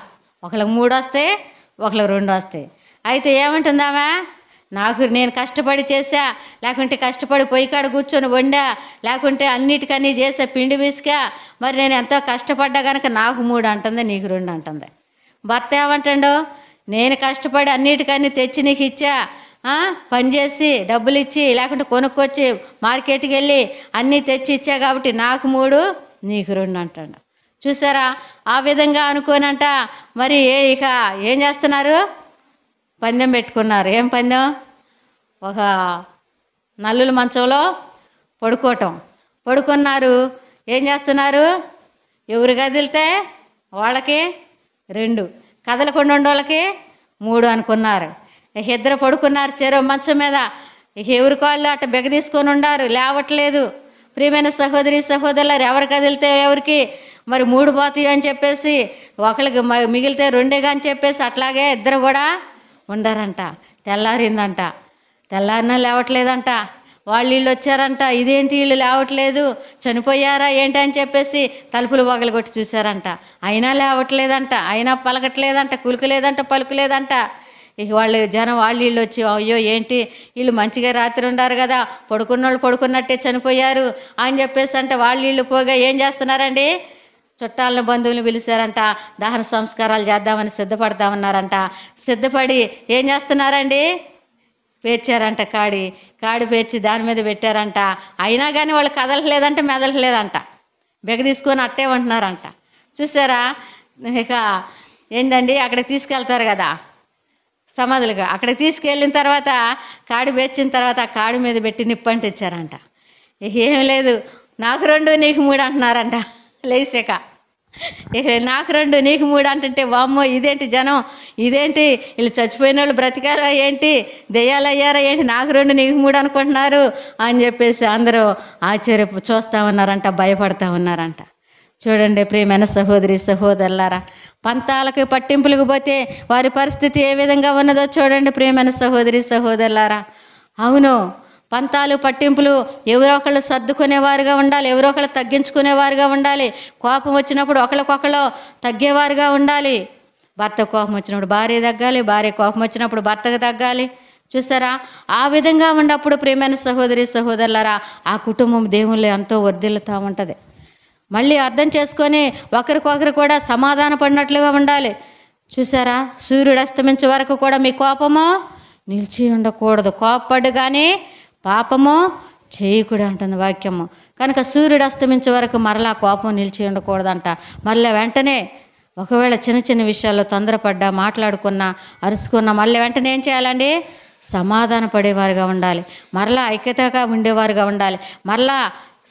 ఒకళ్ళకి 3 వస్తాయి, ఒకళ్ళకి 2 వస్తాయి. అయితే ఏమంటుందామా, నేను కష్టపడి చేసా, లేకుంటే కష్టపడి పొయ్యి కాడ కూర్చొని వండా, లేకుంటే అన్నిటికన్నీ చేసా, పిండి పిసికా, మరి నేను ఎంతో కష్టపడ్డా కనుక నాకు 3 అంటుంది, నీకు 2 అంటుంది. భర్త ఏమంటాడు, నేను కష్టపడి అన్నిటికన్నీ తెచ్చి నీకు ఇచ్చా, పని చేసి డబ్బులు ఇచ్చి, లేకుంటే కొనుక్కొచ్చి మార్కెట్కి వెళ్ళి అన్నీ తెచ్చి ఇచ్చా కాబట్టి నాకు 3 నీకు 2 అంటాడు. చూసారా, ఆ విధంగా అనుకోనంట మరి ఇక ఏం చేస్తున్నారు, పందెం పెట్టుకున్నారు. ఏం పందెం? ఒక నల్లుల మంచంలో పడుకున్నారు. ఏం చేస్తున్నారు, ఎవరు కదిలితే వాళ్ళకి 2, కదలకుండా ఉండేవాళ్ళకి 3 అనుకున్నారు. ఇక ఇద్దరు పడుకున్నారు చెరో మంచం మీద. ఇక ఎవరి కాళ్ళు అట్ట బెగ తీసుకొని ఉండారు, లేవట్లేదు. ప్రియమైన సహోదరి సహోదరులు, ఎవరు కదిలితే ఎవరికి మరి 3 పోతాయి అని చెప్పేసి, ఒకళ్ళకి మిగిలితే 2 అని చెప్పేసి అట్లాగే ఇద్దరు కూడా ఉండారంట. తెల్లారిందంట, తెల్లారినా లేవట్లేదంట. వాళ్ళు వీళ్ళు వచ్చారంట, ఇదేంటి వీళ్ళు లేవట్లేదు, చనిపోయారా ఏంటి అని చెప్పేసి తలుపులు పగలగొట్టి చూశారంట. అయినా లేవట్లేదంట, అయినా పలకట్లేదంట, కులుకులేదంట, పలుకులేదంట. ఇక జనం వాళ్ళు వీళ్ళు వచ్చి, అయ్యో ఏంటి వీళ్ళు మంచిగా రాత్రి ఉండారు కదా, పడుకున్నోళ్ళు పడుకున్నట్టే చనిపోయారు అని చెప్పేసి అంటే వాళ్ళు వీళ్ళు పోగా ఏం చేస్తున్నారండి, చుట్టాలను బంధువులు పిలిచారంట, దహన సంస్కారాలు చేద్దామని సిద్ధపడతా ఉన్నారంట. సిద్ధపడి ఏం చేస్తున్నారండి? పేర్చారంట, కాడి పేర్చి దాని మీద పెట్టారంట. అయినా కానీ వాళ్ళు కదలలేదంట, మెదలలేదంట, బెగ తీసుకొని అట్టే ఉంటున్నారంట. చూసారా? ఇక ఏందండి, అక్కడికి తీసుకెళ్తారు కదా సమాధులుగా. అక్కడికి తీసుకెళ్ళిన తర్వాత కాడి పేర్చిన తర్వాత ఆ కాడి మీద పెట్టి నిప్పని తెచ్చారంట. ఏం లేదు, నాకు 2 నీకు 3 అంటున్నారంట లేచాక. ఇక నాకు 2 నీకు 3 అంటుంటే వామ్మో ఇదేంటి జనం, ఇదేంటి వీళ్ళు చచ్చిపోయిన వాళ్ళు బ్రతికారా ఏంటి, దెయ్యాలు అయ్యారా ఏంటి, నాకు 2 నీకు 3 అనుకుంటున్నారు అని చెప్పేసి అందరూ చూస్తూ ఉన్నారంట, భయపడతా ఉన్నారంట. చూడండి ప్రియమైన సహోదరి సహోదరులారా, పంతాలకు పట్టింపులకు పోతే వారి పరిస్థితి ఏ విధంగా ఉన్నదో చూడండి ప్రియమైన సహోదరి సహోదరులారా. అవును, పంతాలు పట్టింపులు ఎవరో ఒకళ్ళు సర్దుకునేవారుగా ఉండాలి, ఎవరో ఒకళ్ళు తగ్గించుకునేవారుగా ఉండాలి. కోపం వచ్చినప్పుడు ఒకళ్ళకొకళ్ళు తగ్గేవారుగా ఉండాలి. భర్త కోపం వచ్చినప్పుడు భార్య తగ్గాలి, భార్య కోపం వచ్చినప్పుడు భర్తకు తగ్గాలి. చూసారా? ఆ విధంగా ఉన్నప్పుడు ప్రియమైన సహోదరి సహోదరులారా, ఆ కుటుంబం దేవుళ్ళు ఎంతో వర్ధిల్లుతూ ఉంటుంది. మళ్ళీ అర్థం చేసుకొని ఒకరికొకరు కూడా సమాధాన పడినట్లుగా ఉండాలి. చూసారా? సూర్యుడు అస్తమించే వరకు కూడా మీ కోపము నిలిచి ఉండకూడదు, కోపపడు కానీ పాపము చేయకూడదు అంటుంది వాక్యము. కనుక సూర్యుడు అస్తమించే వరకు మరలా కోపం నిలిచి ఉండకూడదంట. మళ్ళీ వెంటనే ఒకవేళ చిన్న చిన్న విషయాల్లో తొందరపడ్డా, మాట్లాడుకున్నా, అరుచుకున్నా మళ్ళీ వెంటనే ఏం చేయాలండి? సమాధాన పడేవారుగా ఉండాలి, మరలా ఐక్యతగా ఉండేవారుగా ఉండాలి, మరలా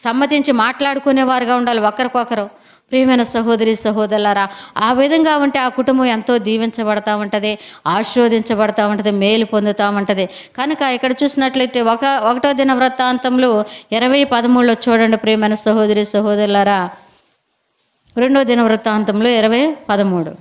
సమ్మతించి మాట్లాడుకునేవారుగా ఉండాలి ఒకరికొకరు. ప్రియమైన సహోదరి సహోదరులారా, ఆ విధంగా ఉంటే ఆ కుటుంబం ఎంతో దీవించబడతా ఉంటుంది, ఆశీర్వదించబడతా ఉంటుంది, మేలు పొందుతూ ఉంటుంది. కనుక ఇక్కడ చూసినట్లయితే 1వ దినవృత్తాంతములు 20:13 చూడండి ప్రియమైన సహోదరి సహోదరులారా. 2వ దినవృత్తాంతంలో 20:13.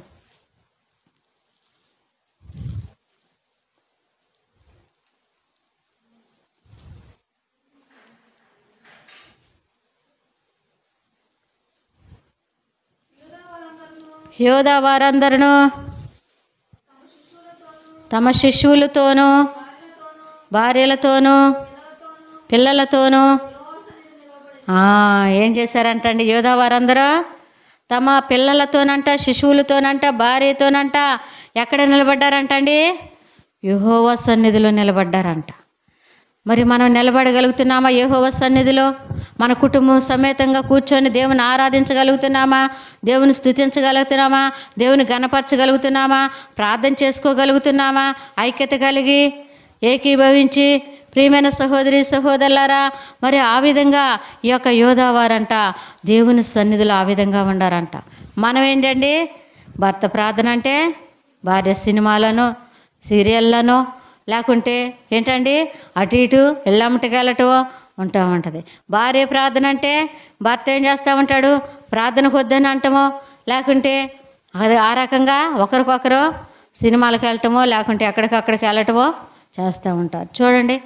యోధా వారందరూ తమ శిశువులతోనూ భార్యలతోనూ పిల్లలతోనూ ఏం చేశారంటండి? యోధా వారందరూ తమ పిల్లలతోనంట, శిశువులతోనంట, భార్యతోనంట ఎక్కడ నిలబడ్డారంటండి? యెహోవా సన్నిధిలో నిలబడ్డారంట. మరి మనం నిలబడగలుగుతున్నామా యెహోవా సన్నిధిలో? మన కుటుంబం సమేతంగా కూర్చొని దేవుని ఆరాధించగలుగుతున్నామా? దేవుని స్తుతించగలుగుతున్నామా? దేవుని గణపరచగలుగుతున్నామా? ప్రార్థన చేసుకోగలుగుతున్నామా? ఐక్యత కలిగి ఏకీభవించి ప్రియమైన సహోదరి సహోదరులారా, మరి ఆ విధంగా ఈ యొక్క యోధావారంట దేవుని సన్నిధిలో ఆ విధంగా ఉండారంట. మనం ఏంటండి, భర్త ప్రార్థన అంటే భార్య సినిమాలను, సీరియళ్ళను, లేకుంటే ఏంటండి అటు ఇటు వెళ్ళటమో ఉంటా ఉంటుంది. భార్య ప్రార్థన అంటే భర్త ఏం చేస్తూ ఉంటాడు? ప్రార్థనకు వద్దని అంటామో, లేకుంటే అది ఆ రకంగా ఒకరికొకరు సినిమాలకు వెళ్ళటమో, లేకుంటే ఎక్కడికక్కడికి వెళ్ళటమో చేస్తూ ఉంటారు. చూడండి,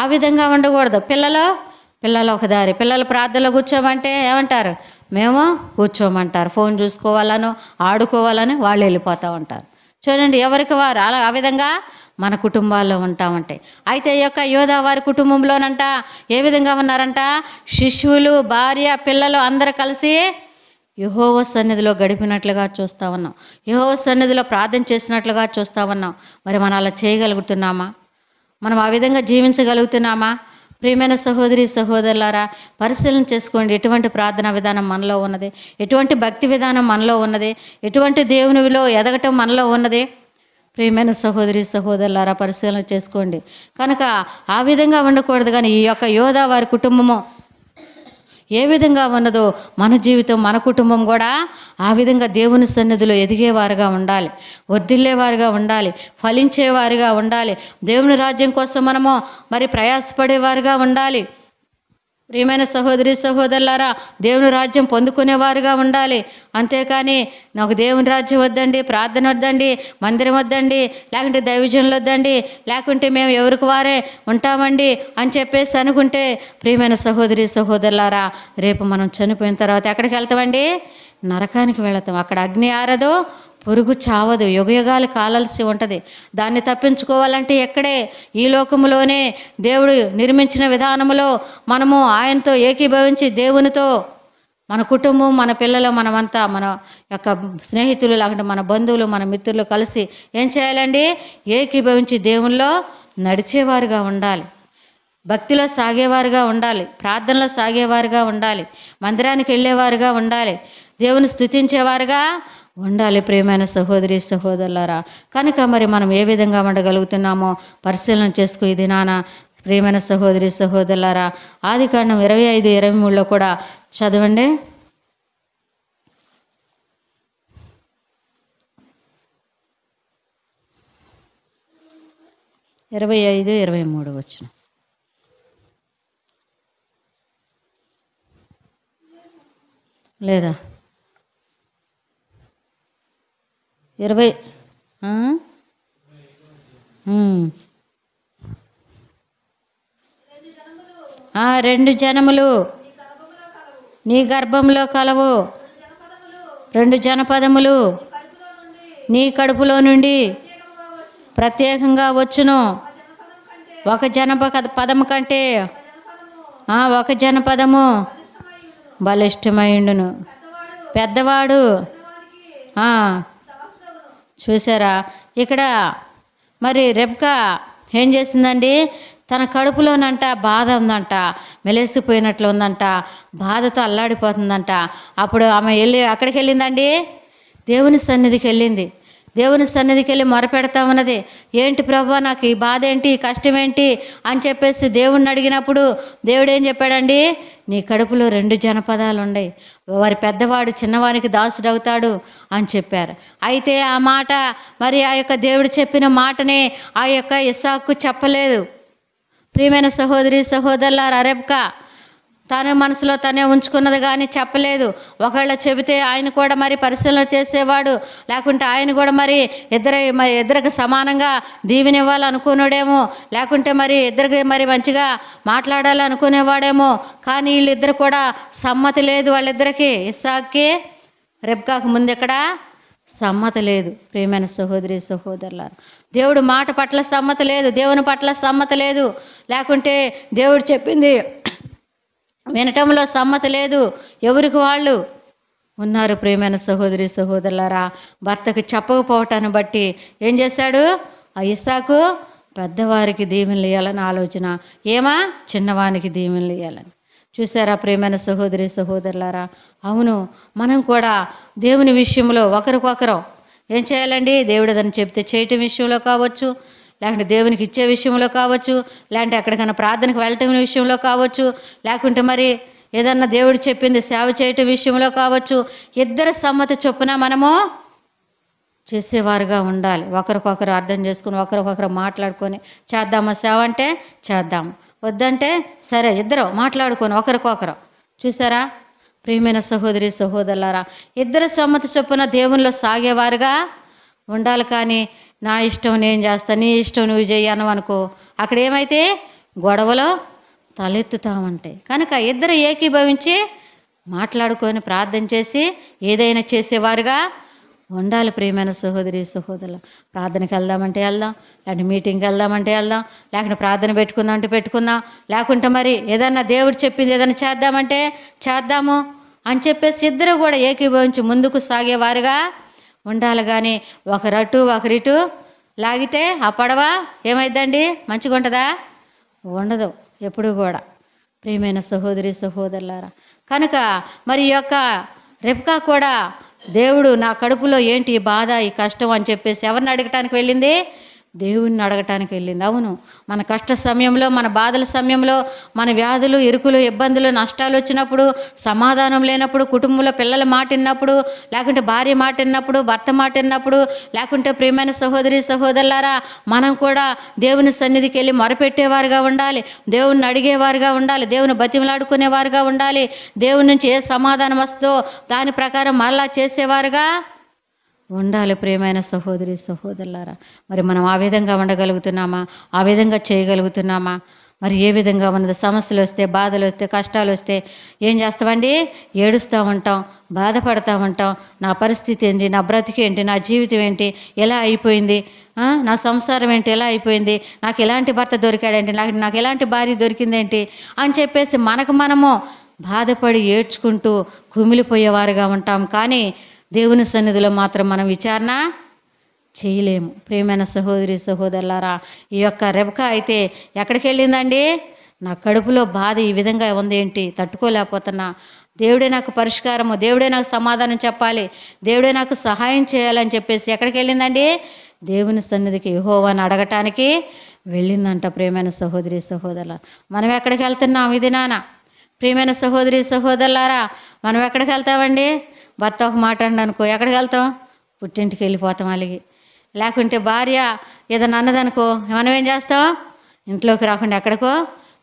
ఆ విధంగా ఉండకూడదు. పిల్లలు ఒక దారి, పిల్లలు ప్రార్థనలో కూర్చోమంటే ఏమంటారు? మేము కూర్చోమంటారు. ఫోన్ చూసుకోవాలను, ఆడుకోవాలని వాళ్ళు వెళ్ళిపోతూ ఉంటారు. చూడండి, ఎవరికి వారు అలా ఆ విధంగా మన కుటుంబాల్లో ఉంటామంటే. అయితే ఈ యొక్క యోధా వారి కుటుంబంలోనంట ఏ విధంగా ఉన్నారంట? శిశువులు, భార్య, పిల్లలు అందరూ కలిసి యెహోవా సన్నిధిలో గడిపినట్లుగా చూస్తూ ఉన్నాం, యెహోవా సన్నిధిలో ప్రార్థన చేసినట్లుగా చూస్తూ ఉన్నాం. మరి మనం అలా చేయగలుగుతున్నామా? మనం ఆ విధంగా జీవించగలుగుతున్నామా? ప్రియమైన సహోదరి సహోదరులారా, పరిశీలన చేసుకోండి. ఎటువంటి ప్రార్థనా విధానం మనలో ఉన్నది, ఎటువంటి భక్తి విధానం మనలో ఉన్నది, ఎటువంటి దేవునిలో ఎదగటం మనలో ఉన్నది. ప్రియమైన సహోదరి సహోదరులారా, పరిశీలన చేసుకోండి. కనుక ఆ విధంగా ఉండకూడదు. కానీ ఈ యొక్క యోధా వారి కుటుంబము ఏ విధంగా ఉన్నదో మన జీవితం, మన కుటుంబం కూడా ఆ విధంగా దేవుని సన్నిధిలో ఎదిగేవారుగా ఉండాలి, వర్ధిల్లేవారుగా ఉండాలి, ఫలించేవారుగా ఉండాలి. దేవుని రాజ్యం కోసం మనము మరి ప్రయాసపడేవారుగా ఉండాలి. ప్రియమైన సహోదరి సహోదరులారా, దేవుని రాజ్యం పొందుకునేవారుగా ఉండాలి. అంతేకాని నాకు దేవుని రాజ్యం వద్దండి, ప్రార్థన వద్దండి, మందిరం వద్దండి, లేకుంటే దైవజనులు వద్దండి, లేకుంటే మేము ఎవరికి వారే ఉంటామండి అని చెప్పేసి అనుకుంటే, ప్రియమైన సహోదరి సహోదరులారా, రేపు మనం చనిపోయిన తర్వాత ఎక్కడికి వెళ్తామండి? నరకానికి వెళతాం. అక్కడ అగ్ని ఆరదు, పురుగు చావదు, యుగయుగాలు కాలాల్సి ఉంటుంది. దాన్ని తప్పించుకోవాలంటే ఎక్కడే? ఈ లోకములోనే దేవుడు నిర్మించిన విధానములో మనము ఆయనతో ఏకీభవించి దేవునితో మన కుటుంబం, మన పిల్లలు, మనమంతా మన యొక్క స్నేహితులు, లేకుంటే మన బంధువులు, మన మిత్రులు కలిసి ఏం చేయాలండి? ఏకీభవించి దేవునిలో నడిచేవారుగా ఉండాలి, భక్తిలో సాగేవారుగా ఉండాలి, ప్రార్థనలో సాగేవారుగా ఉండాలి, మందిరానికి వెళ్ళేవారుగా ఉండాలి, దేవుని స్తుతించేవారుగా ఉండాలి. ప్రియమైన సహోదరి సహోదరులారా, కనుక మరి మనం ఏ విధంగా ఉండగలుగుతున్నామో పరిశీలన చేసుకో ఈ దినాన. ప్రియమైన సహోదరి సహోదరులారా, ఆదికాండం 25:23 కూడా చదవండి. 25:23 వచ్చిన లేదా 20 రెండు జనములు నీ గర్భంలో కలవు, రెండు జనపదములు నీ కడుపులో నుండి ప్రత్యేకంగా వచ్చును. ఒక పదము కంటే ఒక జనపదము బలిష్టమైండును. పెద్దవాడు చూసారా, ఇక్కడ మరి రెబ్కా ఏం చేసిందండి? తన కడుపులోనంట బాధ ఉందంట, మెలేసిపోయినట్లు ఉందంట, బాధతో అల్లాడిపోతుందంట. అప్పుడు ఆమె అక్కడికి వెళ్ళిందండి, దేవుని సన్నిధికి వెళ్ళింది. దేవుని సన్నిధికి వెళ్ళి మొరపెడతా ఉన్నది. ఏంటి ప్రభువా, నాకు ఈ బాధ ఏంటి, ఈ కష్టం ఏంటి అని చెప్పేసి దేవుణ్ణి అడిగినప్పుడు దేవుడు ఏం చెప్పాడండి? నీ కడుపులో 2 జనపదాలు ఉన్నాయి, వారి పెద్దవాడు చిన్నవానికి దాసుడవుతాడు అని చెప్పారు. అయితే ఆ మాట మరి ఆ యొక్క దేవుడు చెప్పిన మాటనే ఆ యొక్క ఇస్సాకు చెప్పలేదు. ప్రియమైన సహోదరి సహోదరులారా, రెబ్కా తన మనసులో తనే ఉంచుకున్నది కానీ చెప్పలేదు. ఒకవేళ చెబితే ఆయన కూడా మరి పరిశీలన చేసేవాడు, లేకుంటే ఆయన కూడా మరి ఇద్దరికి సమానంగా దీవెనివ్వాలనుకున్నాడేమో, లేకుంటే మరి ఇద్దరికి మరి మంచిగా మాట్లాడాలనుకునేవాడేమో. కానీ వీళ్ళిద్దరు కూడా సమ్మతి లేదు వాళ్ళిద్దరికి, ఇస్సాకుకి రెబ్కాకు ముందు ఎక్కడ సమ్మతి లేదు. ప్రియమైన సహోదరి సహోదరులారా, దేవుడు మాట పట్ల సమ్మతి లేదు, దేవుని పట్ల సమ్మతి లేదు, లేకుంటే దేవుడు చెప్పింది వినటంలో సమ్మతి లేదు. ఎవరికి వాళ్ళు ఉన్నారు. ప్రియమైన సహోదరి సహోదరులారా, భర్తకు చెప్పకపోవటాన్ని బట్టి ఏం చేశాడు? ఆ ఇస్సాకు పెద్దవారికి దీవెనలు ఇవ్వాలని ఆలోచన, చిన్నవానికి దీవెనలు ఇవ్వాలని. చూసారా ప్రియమైన సహోదరి సహోదరులారా? అవును, మనం కూడా దేవుని విషయంలో ఒకరికొకరు ఏం చేయాలండి? దేవుడు ఏదైనా చెప్తే చేయటం విషయంలో కావచ్చు, లేకుంటే దేవునికి ఇచ్చే విషయంలో కావచ్చు, లేకుంటే ఎక్కడికైనా ప్రార్థనకు వెళ్ళటం విషయంలో కావచ్చు, లేకుంటే మరి ఏదన్నా దేవుడు చెప్పింది సేవ చేయటం విషయంలో కావచ్చు, ఇద్దరు సమ్మతి చొప్పున మనము చేసేవారుగా ఉండాలి. ఒకరికొకరు అర్థం చేసుకుని ఒకరికొకరు మాట్లాడుకొని చేద్దామా సేవ అంటే చేద్దాము, వద్దంటే సరే ఇద్దరు మాట్లాడుకొని ఒకరికొకరు. చూసారా ప్రియమైన సహోదరి సహోదరులారా, ఇద్దరు సమ్మతి చొప్పున దేవునిలో సాగేవారుగా ఉండాలి. కానీ నా ఇష్టం నేను చేస్తా, నీ ఇష్టం నువ్వు చేయను అనుకో, అక్కడ ఏమైతే గొడవలో తలెత్తుతా ఉంటాయి. కనుక ఇద్దరు ఏకీభవించి మాట్లాడుకొని ప్రార్థన చేసి ఏదైనా చేసేవారుగా ఉండాలి. ప్రియమైన సహోదరి సహోదరులు, ప్రార్థనకి వెళ్దామంటే వెళ్దాం, లేకుంటే మీటింగ్కి వెళ్దామంటే వెళ్దాం, లేకుంటే ప్రార్థన పెట్టుకుందాం అంటే పెట్టుకుందాం, లేకుంటే మరి ఏదన్నా దేవుడు చెప్పింది ఏదైనా చేద్దామంటే చేద్దాము అని చెప్పేసి ఇద్దరు కూడా ఏకీభవించి ముందుకు సాగేవారుగా ఉండాలి. కానీ ఒకరటు ఒకరిటు లాగితే ఆ పడవ ఏమైందండి? మంచిగా ఉంటుందా? ఉండదు ఎప్పుడు కూడా. ప్రియమైన సహోదరి సహోదరులారా, కనుక మరి ఈ యొక్క రెబ్కా కూడా దేవుడు నా కడుపులో ఏంటి ఈ బాధ ఈ కష్టం అని చెప్పేసి ఎవరిని అడగటానికి వెళ్ళింది? దేవుణ్ణి అడగటానికి వెళ్ళింది. అవును, మన కష్ట సమయంలో, మన బాధల సమయంలో, మన వ్యాధులు ఇరుకులు ఇబ్బందులు నష్టాలు వచ్చినప్పుడు, సమాధానం లేనప్పుడు, కుటుంబంలో పిల్లల మాట విన్నప్పుడు, లేకుంటే భార్య మాట విన్నప్పుడు, భర్త మాట విన్నప్పుడు, లేకుంటే ప్రియమైన సహోదరి సహోదరులారా, మనం కూడా దేవుని సన్నిధికి వెళ్ళి మొరపెట్టేవారుగా ఉండాలి, దేవుణ్ణి అడిగేవారుగా ఉండాలి, దేవుని బతిమలాడుకునేవారుగా ఉండాలి. దేవుని నుంచి ఏ సమాధానం వస్తుందో దాని ప్రకారం మరలా చేసేవారుగా ఉండాలి. ప్రియమైన సహోదరి సహోదరులారా, మరి మనం ఆ విధంగా ఉండగలుగుతున్నామా? ఆ విధంగా చేయగలుగుతున్నామా? మరి ఏ విధంగా ఉన్నది? సమస్యలు వస్తే, బాధలు వస్తే, కష్టాలు వస్తే ఏం చేస్తామండి? ఏడుస్తూ ఉంటాం, బాధపడతా ఉంటాం. నా పరిస్థితి ఏంటి, నా బ్రతికేంటి, నా జీవితం ఏంటి, ఎలా అయిపోయింది, నా సంసారం ఏంటి, ఎలా అయిపోయింది, నాకు ఎలాంటి భర్త దొరికాడేంటి, నాకు ఎలాంటి భార్య దొరికిందేంటి అని చెప్పేసి మనకు మనము బాధపడి ఏడ్చుకుంటూ కుమిలిపోయేవారుగా ఉంటాం. కానీ దేవుని సన్నిధిలో మాత్రం మనం విచారణ చేయలేము. ప్రియమైన సహోదరి సహోదరులారా, ఈ యొక్క రెబకా అయితే ఎక్కడికి వెళ్ళిందండి? నా కడుపులో బాధ ఈ విధంగా ఉంది, ఏంటి తట్టుకోలేకపోతున్నా, దేవుడే నాకు పరిష్కారము, దేవుడే నాకు సమాధానం చెప్పాలి, దేవుడే నాకు సహాయం చేయాలని చెప్పేసి ఎక్కడికి వెళ్ళిందండి? దేవుని సన్నిధికి, యెహోవాను అడగటానికి వెళ్ళిందంట. ప్రియమైన సహోదరి సహోదరుల, మనం ఎక్కడికి వెళ్తున్నాం ఇది నాన్న? ప్రియమైన సహోదరి సహోదరులారా, మనం ఎక్కడికి వెళ్తామండి? భర్త ఒక మాట అండి అనుకో, ఎక్కడికి వెళ్తాం? పుట్టింటికి వెళ్ళిపోతాం అలిగి. లేకుంటే భార్య ఏదైనా అన్నదనుకో, మనం ఏం చేస్తాం? ఇంట్లోకి రాకుండా ఎక్కడికో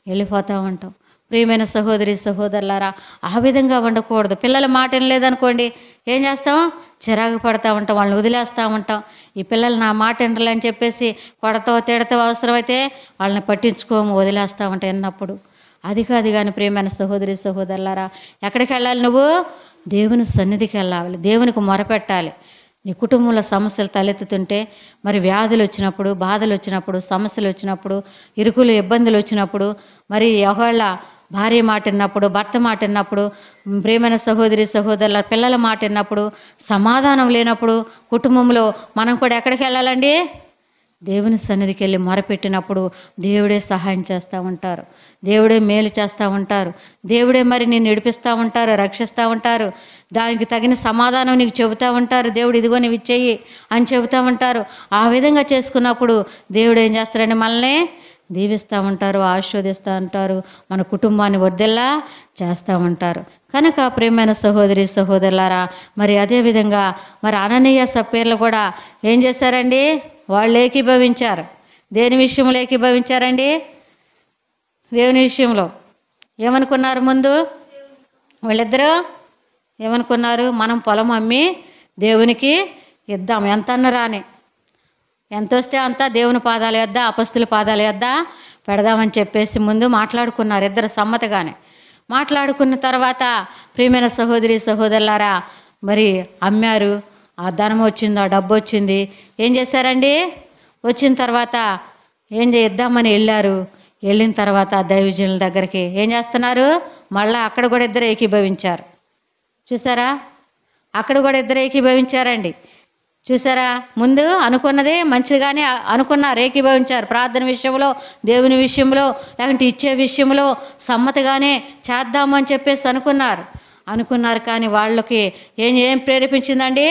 వెళ్ళిపోతూ ఉంటాం. ప్రియమైన సహోదరి సహోదరులారా, ఆ విధంగా ఉండకూడదు. పిల్లల మాట వినలేదనుకోండి, ఏం చేస్తాం? చిరాకు పడుతూ ఉంటాం, వాళ్ళని వదిలేస్తూ ఉంటాం. ఈ పిల్లలు నా మాట వినరని చెప్పేసి కొడతావు తిడతావు, అవసరమైతే వాళ్ళని పట్టించుకోము, వదిలేస్తూ ఉంటాం ఎన్నప్పుడు. అది కాదు. కానీ ప్రియమైన సహోదరి సహోదరులారా, ఎక్కడికి వెళ్ళాలి? నువ్వు దేవుని సన్నిధికి వెళ్ళాలి, దేవునికి మొరపెట్టాలి. నీ కుటుంబంలో సమస్యలు తలెత్తుతుంటే, మరి వ్యాధులు వచ్చినప్పుడు, బాధలు వచ్చినప్పుడు, సమస్యలు వచ్చినప్పుడు, ఇరుకులు ఇబ్బందులు వచ్చినప్పుడు, మరి ఒకళ్ళ భార్య మాట విన్నప్పుడు, భర్త మాట విన్నప్పుడు, ప్రియమైన సహోదరి సహోదరుల పిల్లల మాట విన్నప్పుడు, సమాధానం లేనప్పుడు కుటుంబంలో మనం కూడా ఎక్కడికి వెళ్ళాలండి? దేవుని సన్నిధికి వెళ్ళి మొరపెట్టినప్పుడు దేవుడే సహాయం చేస్తూ ఉంటారు, దేవుడే మేలు చేస్తూ ఉంటారు, దేవుడే మరి నిన్ను నడిపిస్తూ ఉంటారు, రక్షిస్తూ ఉంటారు, దానికి తగిన సమాధానం నీకు చెబుతూ ఉంటారు. దేవుడు ఇదిగో నీవు ఇచ్చేయి అని చెబుతూ ఉంటారు. ఆ విధంగా చేసుకున్నప్పుడు దేవుడు ఏం చేస్తారండి? మనల్ని దీవిస్తూ ఉంటారు, ఆశీర్వదిస్తూ ఉంటారు, మన కుటుంబాన్ని వర్ధిల్లా చేస్తూ ఉంటారు. కనుక ప్రియమైన సహోదరి సహోదరులారా, మరి అదేవిధంగా మరి అననీయ సప్పీర్లు కూడా ఏం చేశారండి? వాళ్ళు ఏకీభవించారు. దేని విషయంలో ఏకీభవించారండి? దేవుని విషయంలో. ఏమనుకున్నారు? ముందు వాళ్ళిద్దరూ ఏమనుకున్నారు? మనం పొలం అమ్మి దేవునికి ఇద్దాం, ఎంత అన్నరాని, ఎంత వస్తే అంతా దేవుని పాదాల యొద్ద, అపస్తుల పాదాల యొద్ద పెడదామని చెప్పేసి ముందు మాట్లాడుకున్నారు ఇద్దరు సమ్మతగానే. మాట్లాడుకున్న తర్వాత ప్రియమైన సహోదరి సహోదరులారా, మరి అమ్మారు. ఆ ధనం వచ్చింది, ఆ డబ్బు వచ్చింది. ఏం చేశారండి? వచ్చిన తర్వాత ఏం చేద్దామని వెళ్ళారు. వెళ్ళిన తర్వాత దైవజనుల దగ్గరికి ఏం చేస్తున్నారు? మళ్ళీ అక్కడ కూడా ఇద్దరు ఏకీభవించారు. చూసారా? అక్కడ కూడా ఇద్దరు ఏకీభవించారండి. చూసారా? ముందు అనుకున్నదే మంచిగానే అనుకున్నారు, ఏకీభవించారు. ప్రార్థన విషయంలో, దేవుని విషయంలో, లేకుంటే ఇచ్చే విషయంలో సమ్మతిగానే చేద్దాము అని చెప్పేసి అనుకున్నారు. కానీ వాళ్ళకి ఏం ప్రేరేపించిందండి?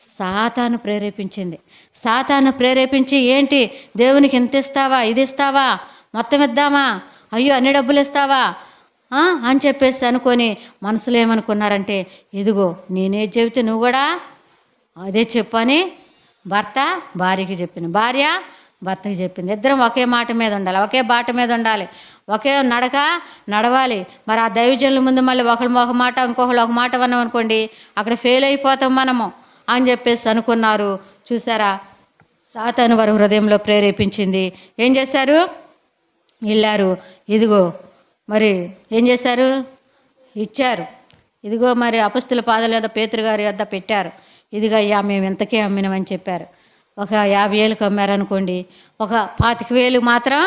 సాతాను ప్రేరేపించింది. సాతాను ప్రేరేపించి, ఏంటి దేవునికి ఇంత ఇస్తావా, ఇది ఇస్తావా, మొత్తం ఇద్దామా, అయ్యో అన్ని డబ్బులు ఇస్తావా అని చెప్పేసి అనుకొని మనసులో ఏమనుకున్నారంటే, ఇదిగో నేనే చెబితే నువ్వు కూడా అదే చెప్పు అని భర్త భార్యకి చెప్పింది, భార్య భర్తకి చెప్పింది. ఇద్దరం ఒకే మాట మీద ఉండాలి, ఒకే బాట మీద ఉండాలి, ఒకే నడక నడవాలి. మరి ఆ దైవజనుల ముందు మళ్ళీ ఒకళ్ళు ఒక మాట, ఇంకొకళ్ళు ఒక మాట అన్నాం అనుకోండి, అక్కడ ఫెయిల్ అయిపోతాం మనము అని చెప్పేసి అనుకున్నారు. చూసారా? సాతాను వారి హృదయంలో ప్రేరేపించింది. ఏం చేశారు? వెళ్ళారు. ఇదిగో మరి ఏం చేశారు? ఇచ్చారు. ఇదిగో మరి అపస్తుల పాదాల యొద్ద, పేతురు గారి యొద్ద పెట్టారు. ఇదిగో అయ్యా మేము ఇంతకే అమ్మినామని చెప్పారు. ఒక 50,000కి అమ్మారనుకోండి, ఒక 25,000 మాత్రం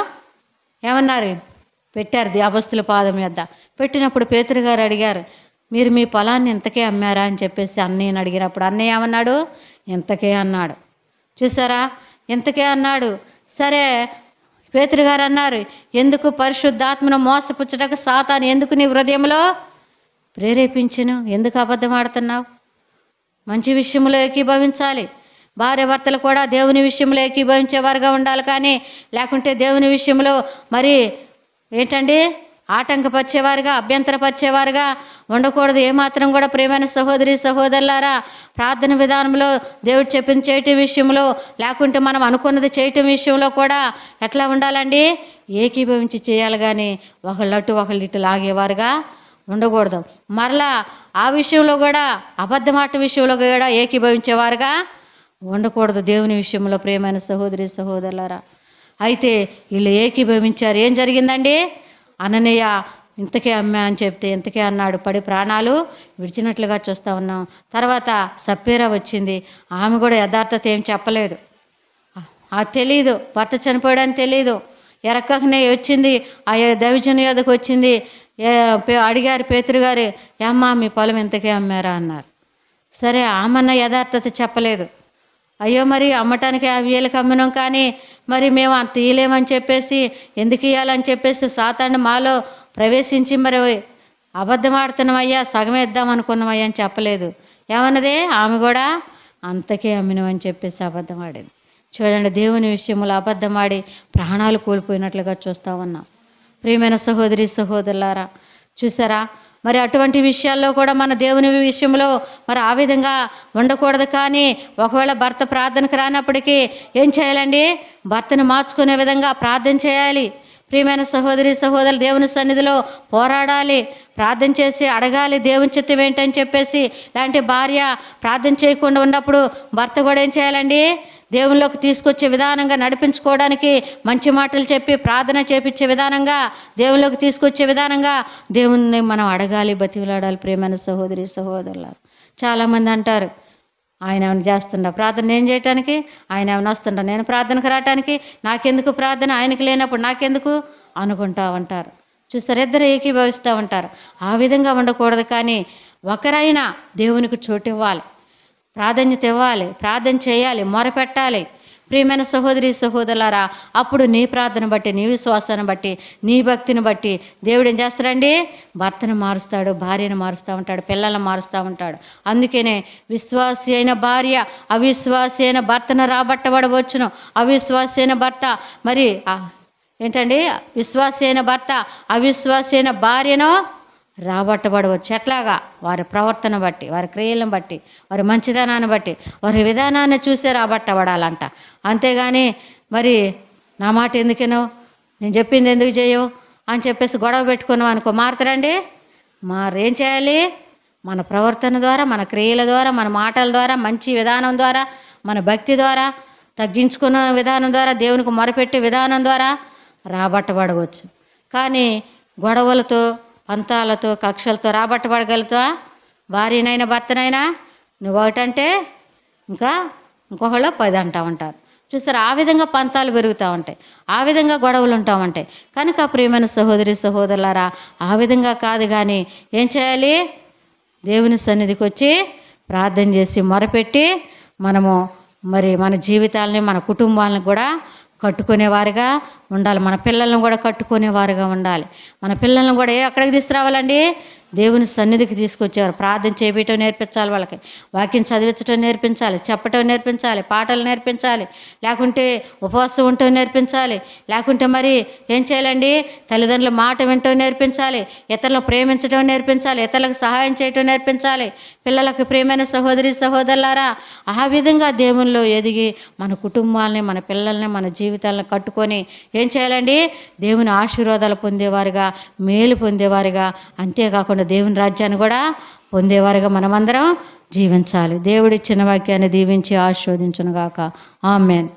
ఏమన్నారు? పెట్టారు అపస్తుల పాదం యొద్ద. పెట్టినప్పుడు పేతురు గారు అడిగారు, మీరు మీ పొలాన్ని ఇంతకే అమ్మారా అని చెప్పేసి అన్నయ్యని అడిగినప్పుడు అన్నయ్య ఏమన్నాడు? ఇంతకే అన్నాడు. చూసారా? ఇంతకే అన్నాడు. సరే, పేతురు గారు అన్నారు, ఎందుకు పరిశుద్ధాత్మను మోసపుచ్చటకు సాతాను ఎందుకు నీ హృదయంలో ప్రేరేపించును? ఎందుకు అబద్ధం ఆడుతున్నావు? మంచి విషయంలో ఏకీభవించాలి. భార్య భర్తలు కూడా దేవుని విషయంలో ఏకీభవించేవారుగా ఉండాలి. కానీ లేకుంటే దేవుని విషయంలో మరి ఏంటండి ఆటంకపరిచేవారుగా, అభ్యంతరపరిచేవారుగా ఉండకూడదు ఏమాత్రం కూడా. ప్రియమైన సహోదరి సహోదరులారా, ప్రార్థన విధానంలో దేవుడు చెప్పింది చేయటం విషయంలో, లేకుంటే మనం అనుకున్నది చేయటం విషయంలో కూడా ఎట్లా ఉండాలండి? ఏకీభవించి చేయాలి. కానీ ఒకళ్ళట్టు ఒకళ్ళు ఇటు లాగేవారుగా ఉండకూడదు. మరలా ఆ విషయంలో కూడా, అబద్ధమాట విషయంలో కూడా ఏకీభవించేవారుగా ఉండకూడదు దేవుని విషయంలో. ప్రియమైన సహోదరి సహోదరులారా, అయితే వీళ్ళు ఏకీభవించారు. ఏం జరిగిందండి? అననీయ ఇంతకే అమ్మా అని చెప్తే ఇంతకే అన్నాడు, పడి ప్రాణాలు విడిచినట్లుగా చూస్తూ ఉన్నాం. తర్వాత సప్పీరా వచ్చింది. ఆమె కూడా యథార్థత ఏం చెప్పలేదు. అది తెలీదు, భర్త చనిపోయాడని తెలీదు. ఎరక్కనే వచ్చింది, ఆ దైవజను యొద్దకు వచ్చింది. అడిగారు పేతురు గారు, ఏమ్మా మీ పొలం ఎంతకే అమ్మారా అన్నారు. సరే ఆమన్న యథార్థత చెప్పలేదు. అయ్యో మరి అమ్మటానికి 50,000కి అమ్మినాం, కానీ మరి మేము అంత ఇయ్యలేమని చెప్పేసి, ఎందుకు ఇవ్వాలని చెప్పేసి సాతాను మాలో ప్రవేశించి మరి అబద్ధం ఆడుతున్నామయ్యా, సగమే ఇద్దాం అనుకున్నామయ్యా అని చెప్పలేదు. ఏమన్నదే ఆమె కూడా అంతకే అమ్మినమని చెప్పేసి అబద్ధం ఆడింది. చూడండి, దేవుని విషయంలో అబద్ధం ఆడి ప్రాణాలు కోల్పోయినట్లుగా చూస్తూ ఉన్నాం. ప్రియమైన సహోదరి సహోదరులారా, చూసారా? మరి అటువంటి విషయాల్లో కూడా మన దేవుని విషయంలో మరి ఆ విధంగా ఉండకూడదు. కానీ ఒకవేళ భర్త ప్రార్థనకు రానప్పటికీ ఏం చేయాలండి? భర్తను మార్చుకునే విధంగా ప్రార్థన చేయాలి. ప్రియమైన సహోదరి సహోదరులు, దేవుని సన్నిధిలో పోరాడాలి, ప్రార్థన చేసి అడగాలి దేవుని చిత్తం ఏంటని చెప్పేసి. ఇలాంటి భార్య ప్రార్థన చేయకుండా ఉన్నప్పుడు భర్త కూడా ఏం చేయాలండి? దేవునిలోకి తీసుకొచ్చే విధానంగా నడిపించుకోవడానికి మంచి మాటలు చెప్పి ప్రార్థన చేపించే విధానంగా, దేవునిలోకి తీసుకొచ్చే విధానంగా దేవుణ్ణి మనం అడగాలి, బతిలాడాలి. ప్రియమైన సహోదరి సహోదరులు, చాలామంది అంటారు, ఆయన ఏమైనా చేస్తుండ ప్రార్థన నేను చేయటానికి, ఆయన ఏమైనా వస్తుండ నేను ప్రార్థనకు రావటానికి, నాకెందుకు ప్రార్థన, ఆయనకి లేనప్పుడు నాకెందుకు అనుకుంటా ఉంటారు. చూసారు, ఇద్దరు ఏకీభవిస్తూ ఉంటారు. ఆ విధంగా ఉండకూడదు. కానీ ఒకరైనా దేవునికి చోటు ఇవ్వాలి, ప్రాధాన్యత ఇవ్వాలి, ప్రార్థన చేయాలి, మొరపెట్టాలి. ప్రియమైన సహోదరి సహోదరులారా, అప్పుడు నీ ప్రార్థన బట్టి, నీ విశ్వాసాన్ని బట్టి, నీ భక్తిని బట్టి దేవుడు ఏం చేస్తాడండి? భర్తను మారుస్తాడు, భార్యను మారుస్తూ ఉంటాడు, పిల్లలను మారుస్తూ ఉంటాడు. అందుకనే విశ్వాసి అయిన భార్య అవిశ్వాసి అయిన భర్తను రాబట్టబడవచ్చును. అవిశ్వాసి అయిన భర్త మరి ఏంటండి? విశ్వాసి అయిన భర్త అవిశ్వాసి అయిన భార్యను రాబట్టబడవచ్చు. ఎట్లాగా? వారి ప్రవర్తన బట్టి, వారి క్రియలను బట్టి, వారి మంచిదనాన్ని బట్టి, వారి విధానాన్ని చూసే రాబట్టబడాలంట. అంతేగాని మరి నా మాట ఎందుకేనో, నేను చెప్పింది ఎందుకు చేయవు అని చెప్పేసి గొడవ పెట్టుకున్నాం అనుకో, మారుతారండి? ఏం చేయాలి? మన ప్రవర్తన ద్వారా, మన క్రియల ద్వారా, మన మాటల ద్వారా, మంచి విధానం ద్వారా, మన భక్తి ద్వారా, తగ్గించుకున్న విధానం ద్వారా, దేవునికి మొరపెట్టే విధానం ద్వారా రాబట్టబడవచ్చు. కానీ గొడవలతో, పంతాలతో, కక్షలతో రాబట్టబడగలుగుతావా? భార్యనైనా భర్తనైనా నువ్వు ఒకటంటే ఇంకొకళ్ళు 10 అంటూ ఉంటారు. చూసారు, ఆ విధంగా పంతాలు పెరుగుతూ ఉంటాయి, ఆ విధంగా గొడవలు ఉంటా ఉంటాయి. కనుక ప్రియమైన సహోదరి సహోదరులారా, ఆ విధంగా కాదు. కానీ ఏం చేయాలి? దేవుని సన్నిధికి వచ్చి ప్రార్థన చేసి మొరపెట్టి మనము మరి మన జీవితాలని, మన కుటుంబాలను కూడా కట్టుకునేవారుగా ఉండాలి. మన పిల్లలను కూడా కట్టుకునేవారుగా ఉండాలి. మన పిల్లలను కూడా ఎక్కడికి తీసుకురావాలండి? దేవుని సన్నిధికి తీసుకొచ్చేవారు. ప్రార్థన చేయటం నేర్పించాలి, వాళ్ళకి వాక్యం చదివించడం నేర్పించాలి, చెప్పటం నేర్పించాలి, పాటలు నేర్పించాలి, లేకుంటే ఉపవాసం ఉండటం నేర్పించాలి, లేకుంటే మరి ఏం చేయాలండి? తల్లిదండ్రుల మాట వినటం నేర్పించాలి, ఇతరులను ప్రేమించడం నేర్పించాలి, ఇతరులకు సహాయం చేయటం నేర్పించాలి. పిల్లలకు ప్రియమైన సహోదరి సహోదరులారా, ఆ విధంగా దేవునిలో ఎదిగి మన కుటుంబాలని, మన పిల్లల్ని, మన జీవితాలను కట్టుకొని ఏం చేయాలండి? దేవుని ఆశీర్వాదాలు పొందేవారుగా, మేలు పొందేవారుగా, అంతేకాకుండా దేవుని రాజ్యాన్ని కూడా పొందేవారుగా మనమందరం జీవించాలి. దేవుడిచ్చిన వాక్యాన్ని దీవించి ఆశీర్వదించునుగాక. ఆమేన్.